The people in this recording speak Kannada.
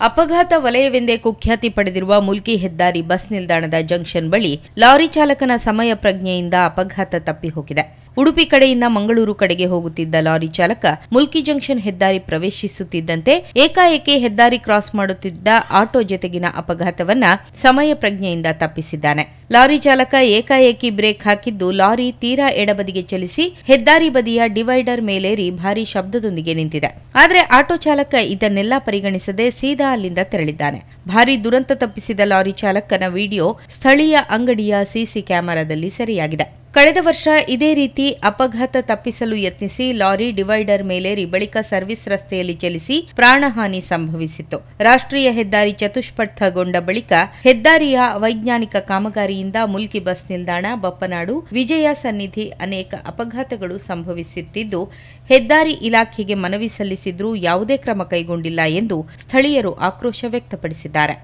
ಅಪಘಾತ ವಲಯವೆಂದೇ ಕುಖ್ಯಾತಿ ಪಡೆದಿರುವ ಮುಲ್ಕಿ ಹೆದ್ದಾರಿ ಬಸ್ ನಿಲ್ದಾಣದ ಜಂಕ್ಷನ್ ಬಳಿ ಲಾರಿ ಚಾಲಕನ ಸಮಯ ಪ್ರಜ್ಞೆಯಿಂದ ಅಪಘಾತ ತಪ್ಪಿ ಹೋಗಿದೆ. ಉಡುಪಿ ಕಡೆಯಿಂದ ಮಂಗಳೂರು ಕಡೆಗೆ ಹೋಗುತ್ತಿದ್ದ ಲಾರಿ ಚಾಲಕ ಮುಲ್ಕಿ ಜಂಕ್ಷನ್ ಹೆದ್ದಾರಿ ಪ್ರವೇಶಿಸುತ್ತಿದ್ದಂತೆ ಏಕಾಏಕಿ ಹೆದ್ದಾರಿ ಕ್ರಾಸ್ ಮಾಡುತ್ತಿದ್ದ ಆಟೋ ಜತೆಗಿನ ಅಪಘಾತವನ್ನ ಸಮಯ ಪ್ರಜ್ಞೆಯಿಂದ ತಪ್ಪಿಸಿದ್ದಾನೆ. ಲಾರಿ ಚಾಲಕ ಏಕಾಏಕಿ ಬ್ರೇಕ್ ಹಾಕಿದ್ದು ಲಾರಿ ತೀರಾ ಎಡಬದಿಗೆ ಚಲಿಸಿ ಹೆದ್ದಾರಿ ಬದಿಯ ಡಿವೈಡರ್ ಮೇಲೇರಿ ಭಾರೀ ಶಬ್ದದೊಂದಿಗೆ ನಿಂತಿದೆ. ಆದರೆ ಆಟೋ ಚಾಲಕ ಇದನ್ನೆಲ್ಲ ಪರಿಗಣಿಸದೆ ಸೀದಾ ಅಲ್ಲಿಂದ ತೆರಳಿದ್ದಾನೆ. ಭಾರೀ ದುರಂತ ತಪ್ಪಿಸಿದ ಲಾರಿ ಚಾಲಕನ ವಿಡಿಯೋ ಸ್ಥಳೀಯ ಅಂಗಡಿಯ ಸಿಸಿ ಕ್ಯಾಮೆರಾದಲ್ಲಿ ಸೆರೆಯಾಗಿದೆ. ಕಳೆದ ವರ್ಷ ಇದೇ ರೀತಿ ಅಪಘಾತ ತಪ್ಪಿಸಲು ಯತ್ನಿಸಿ ಲಾರಿ ಡಿವೈಡರ್ ಮೇಲೇರಿ ಬಳಿಕ ಸರ್ವಿಸ್ ರಸ್ತೆಯಲ್ಲಿ ಚಲಿಸಿ ಪ್ರಾಣಹಾನಿ ಸಂಭವಿಸಿತ್ತು. ರಾಷ್ಟ್ರೀಯ ಹೆದ್ದಾರಿ ಚತುಷ್ಪಥಗೊಂಡ ಬಳಿಕ ಹೆದ್ದಾರಿಯ ವೈಜ್ಞಾನಿಕ ಕಾಮಗಾರಿಯಿಂದ ಮುಲ್ಕಿ ಬಸ್ ನಿಲ್ದಾಣ, ಬಪ್ಪನಾಡು, ವಿಜಯ ಸನ್ನಿಧಿ ಅನೇಕ ಅಪಘಾತಗಳು ಸಂಭವಿಸುತ್ತಿದ್ದು, ಹೆದ್ದಾರಿ ಇಲಾಖೆಗೆ ಮನವಿ ಸಲ್ಲಿಸಿದ್ರೂ ಯಾವುದೇ ಕ್ರಮ ಕೈಗೊಂಡಿಲ್ಲ ಎಂದು ಸ್ಥಳೀಯರು ಆಕ್ರೋಶ ವ್ಯಕ್ತಪಡಿಸಿದ್ದಾರೆ.